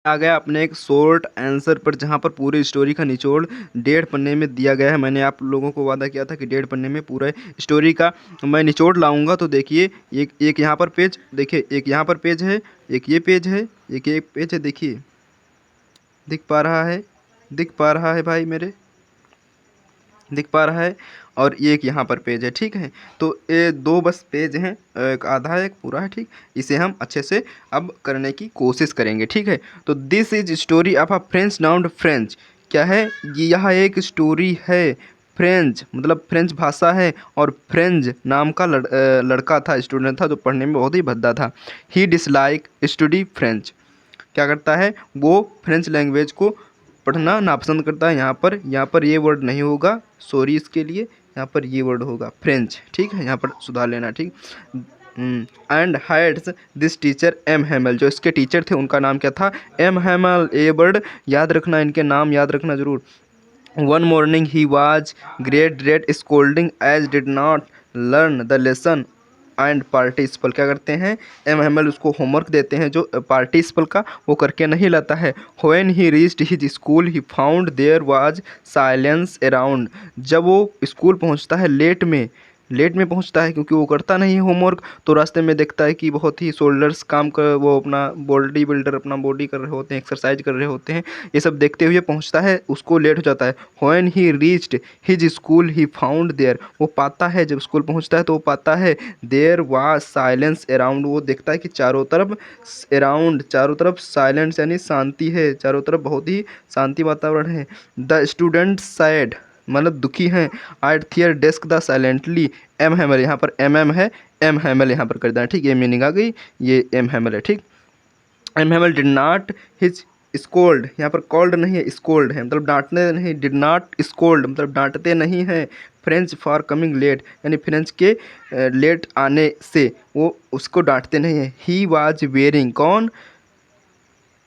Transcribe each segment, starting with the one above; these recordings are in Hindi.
आ गया अपने एक शॉर्ट आंसर पर, जहाँ पर पूरी स्टोरी का निचोड़ 1.5 पन्ने में दिया गया है। मैंने आप लोगों को वादा किया था कि 1.5 पन्ने में पूरा स्टोरी का मैं निचोड़ लाऊंगा। तो देखिए एक एक यहाँ पर पेज, देखिए एक यहाँ पर पेज है, एक ये पेज है, एक ये पेज है। देखिए दिख पा रहा है, दिख पा रहा है भाई मेरे, दिख पा रहा है। और ये एक यहाँ पर पेज है, ठीक है। तो ये दो बस पेज हैं, एक आधा है एक पूरा है, ठीक। इसे हम अच्छे से अब करने की कोशिश करेंगे, ठीक है। तो this is story of a French named French. क्या है ये? यह एक स्टोरी है। फ्रेंच मतलब फ्रेंच भाषा है, और फ्रेंच नाम का लड़का था, स्टूडेंट था, जो पढ़ने में बहुत ही भद्दा था। ही डिसलाइक स्टडी फ्रेंच। क्या करता है वो? फ्रेंच लैंग्वेज को पढ़ना नापसंद करता है। यहाँ पर ये वर्ड नहीं होगा, सॉरी इसके लिए। यहाँ पर ये वर्ड होगा फ्रेंच, ठीक है। यहाँ पर सुधार लेना, ठीक। And hires this teacher M Hamel. जो इसके टीचर थे उनका नाम क्या था? M Hamel. ये वर्ड याद रखना, इनके नाम याद रखना जरूर। One morning he was great scolding as did not learn the lesson and participle. क्या करते हैं? एम एम एल उसको होमवर्क देते हैं जो पार्टिसिपल का, वो करके नहीं लाता है। When he reached his school he found there was silence around. जब वो स्कूल पहुंचता है लेट में पहुंचता है, क्योंकि वो करता नहीं है होमवर्क। तो रास्ते में देखता है कि बहुत ही सोल्जर्स काम कर, वो अपना बॉडी बिल्डर अपना बॉडी कर रहे होते हैं, एक्सरसाइज कर रहे होते हैं। ये सब देखते हुए पहुंचता है, उसको लेट हो जाता है। When he reached his school he found there. वो पाता है, जब स्कूल पहुंचता है तो वो पाता है देयर वाज साइलेंस अराउंड। वो देखता है कि चारों तरफ अराउंड, चारों तरफ साइलेंस यानी शांति है, चारों तरफ बहुत ही शांति वातावरण है। द स्टूडेंट सैड मतलब दुखी हैं। At their desk the silently M Hamel. यहाँ पर एम एम है, एम हैमल यहाँ पर कर देना, ठीक। ये मीनिंग आ गई, ये एम हैमल है, ठीक। M Hamel did not his scold. यहाँ पर कॉल्ड नहीं है, स्कोल्ड है, मतलब डांटने नहीं। डिड नॉट स्कोल्ड मतलब डांटते नहीं हैं। फ्रेंच फॉर कमिंग लेट यानी फ्रेंच के लेट आने से वो उसको डांटते नहीं हैं। ही वाज वेयरिंग, कौन?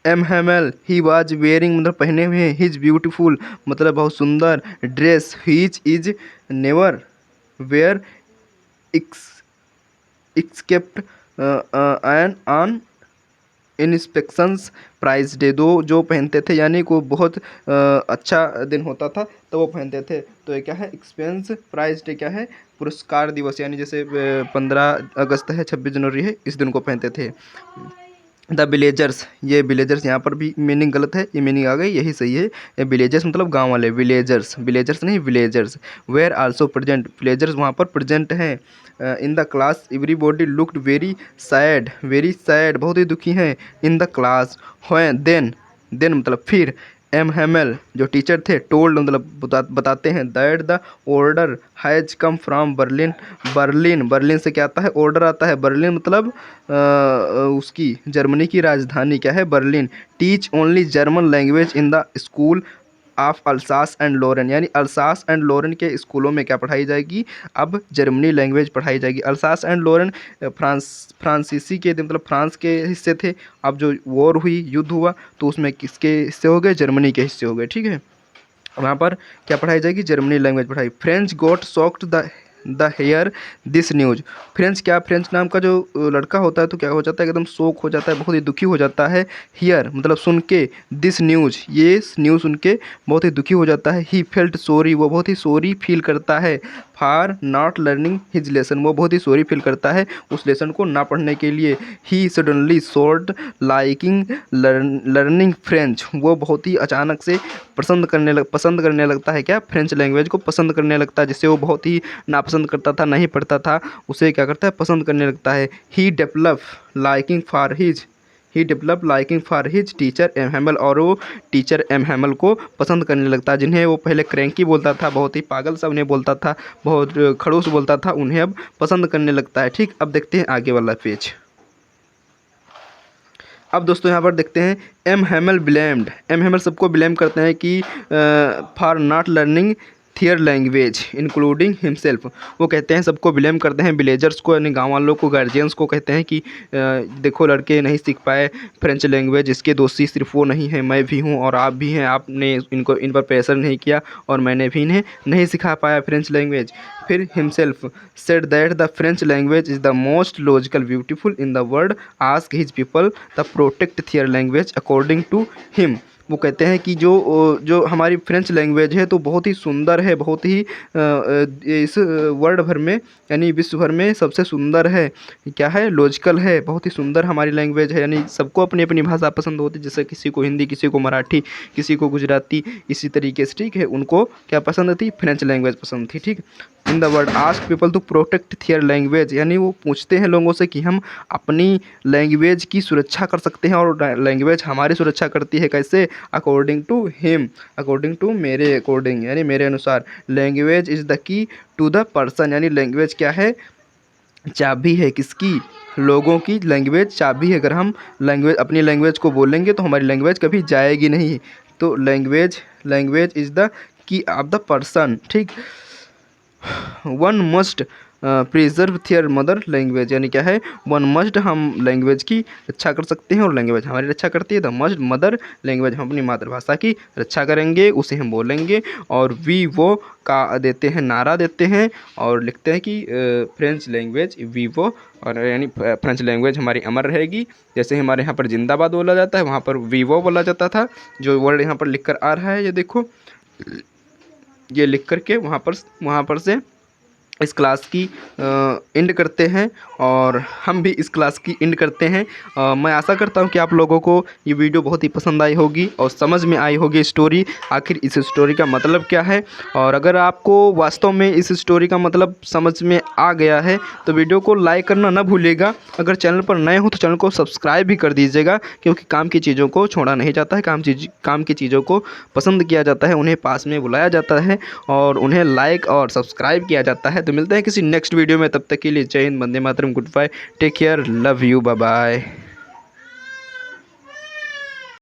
M Hamel. He was wearing मतलब पहने हुए हैं। हिज ब्यूटीफुल मतलब बहुत सुंदर dress. His is never wear ex except an on inspections prize day. दो जो पहनते थे यानी को बहुत अच्छा दिन होता था तो वो पहनते थे। तो ये क्या है? एक्सपेंस प्राइज डे क्या है? पुरस्कार दिवस, यानी जैसे 15 अगस्त है, 26 जनवरी है, इस दिन को पहनते थे। द विलेजर्स, ये विलेजर्स यहाँ पर भी मीनिंग गलत है, ये मीनिंग आ गई, यही सही है। ये विलेजर्स मतलब गांव वाले, विलेजर्स, विलेजर्स नहीं villagers. Were also present, villagers वहाँ पर प्रेजेंट हैं। In the class everybody looked very sad बहुत ही दुखी हैं। In the class when then मतलब फिर एम हेमल जो टीचर थे टोल्ड मतलब बताते हैं that the order has come from Berlin. Berlin से क्या आता है? ऑर्डर आता है। बर्लिन मतलब उसकी जर्मनी की राजधानी क्या है? Berlin. Teach only German language in the school of Alsace and Lorraine, यानी अल्सास एंड लोरेन के स्कूलों में क्या पढ़ाई जाएगी? अब जर्मनी लैंग्वेज पढ़ाई जाएगी। अल्सास एंड लोरेन फ्रांसीसी के थे, मतलब फ्रांस के हिस्से थे। अब जो वॉर हुई, युद्ध हुआ, तो उसमें किसके हिस्से हो गए? जर्मनी के हिस्से हो गए, ठीक है। वहाँ पर क्या पढ़ाई जाएगी? जर्मनी लैंग्वेज पढ़ाई। French got shocked the hear this news. French क्या? फ्रेंच नाम का जो लड़का होता है तो क्या हो जाता है? एकदम शोक हो जाता है, बहुत ही दुखी हो जाता है। हियर मतलब सुन के, दिस न्यूज ये न्यूज़ सुन के बहुत ही दुखी हो जाता है। ही फेल्ट सॉरी, वो बहुत ही सॉरी फील करता है। For not learning his lesson, वो बहुत ही सॉरी फील करता है उस लेसन को ना पढ़ने के लिए। He suddenly sort liking learning French, वो बहुत ही अचानक से पसंद करने लगता है। क्या? फ्रेंच लैंग्वेज को पसंद करने लगता है, जिससे वो बहुत ही नापसंद करता था, नहीं पढ़ता था, उसे क्या करता है? पसंद करने लगता है। He develop liking for his teacher M Hamel, और वो टीचर एम हैमल को पसंद करने लगता है। जिन्हें वो पहले क्रैंकी बोलता था, बहुत ही पागल सा उन्हें बोलता था, बहुत खड़ूस बोलता था, उन्हें अब पसंद करने लगता है, ठीक। अब देखते हैं आगे वाला पेज। अब दोस्तों यहाँ पर देखते हैं M Hamel blamed. M Hamel सबको ब्लेम करते हैं कि for not learning their language including himself. वो कहते हैं, सबको ब्लेम करते हैं, विलेजर्स को यानी गाँव वालों को, गार्जियंस को कहते हैं कि देखो लड़के नहीं सीख पाए फ्रेंच लैंग्वेज, इसके दोषी सिर्फ वो नहीं है, मैं भी हूँ और आप भी हैं, आपने इन पर प्रेशर नहीं किया और मैंने भी इन्हें नहीं सिखा पाया फ्रेंच लैंग्वेज। फिर himself said that the French language is the most logical beautiful in the world, ask his people the protect their language according to him. वो कहते हैं कि जो हमारी फ्रेंच लैंग्वेज है तो बहुत ही सुंदर है, बहुत ही इस वर्ल्ड भर में यानी विश्व भर में सबसे सुंदर है, क्या है, लॉजिकल है, बहुत ही सुंदर हमारी लैंग्वेज है। यानी सबको अपनी अपनी भाषा पसंद होती है, जैसे किसी को हिंदी, किसी को मराठी, किसी को गुजराती, इसी तरीके से, ठीक है, उनको क्या पसंद थी, फ्रेंच लैंग्वेज पसंद थी, ठीक। In the word ask people to protect their language, यानी वो पूछते हैं लोगों से कि हम अपनी लैंग्वेज की सुरक्षा कर सकते हैं और लैंग्वेज हमारी सुरक्षा करती है, कैसे, according to him, according to, मेरे अकॉर्डिंग यानी मेरे अनुसार, language is the key to the person, यानी लैंग्वेज क्या है, चाबी है, किसकी, लोगों की लैंग्वेज चाबी है। अगर हम लैंग्वेज अपनी लैंग्वेज को बोलेंगे तो हमारी लैंग्वेज कभी जाएगी नहीं। तो language is the key of the person, ठीक। One must preserve their mother language, यानी क्या है, वन मस्ट, हम लैंग्वेज की रक्षा कर सकते हैं और लैंग्वेज हमारी रक्षा करती है। द मस्ट मदर लैंग्वेज, हम अपनी मातृभाषा की रक्षा करेंगे, उसे हम बोलेंगे। और वी वो का देते हैं, नारा देते हैं और लिखते हैं कि फ्रेंच लैंग्वेज वी वो, और यानी फ्रेंच लैंग्वेज हमारी अमर रहेगी। जैसे हमारे यहाँ पर जिंदाबाद बोला जाता है, वहाँ पर वी वो बोला जाता था। जो वर्ड यहाँ पर लिख कर आ रहा है, ये देखो, ये लिख करके वहाँ पर से इस क्लास की एंड करते हैं और हम भी इस क्लास की एंड करते हैं। मैं आशा करता हूँ कि आप लोगों को ये वीडियो बहुत ही पसंद आई होगी और समझ में आई होगी स्टोरी, आखिर इस स्टोरी का मतलब क्या है। और अगर आपको वास्तव में इस स्टोरी का मतलब समझ में आ गया है तो वीडियो को लाइक करना ना भूलिएगा। अगर चैनल पर नए हो तो चैनल को सब्सक्राइब भी कर दीजिएगा, क्योंकि काम की चीज़ों को छोड़ा नहीं जाता है, काम की चीज़ों को पसंद किया जाता है, उन्हें पास में बुलाया जाता है और उन्हें लाइक और सब्सक्राइब किया जाता है। तो मिलते हैं किसी नेक्स्ट वीडियो में, तब तक के लिए जय हिंद, वंदे मातरम, good bye, take care, love you, bye bye.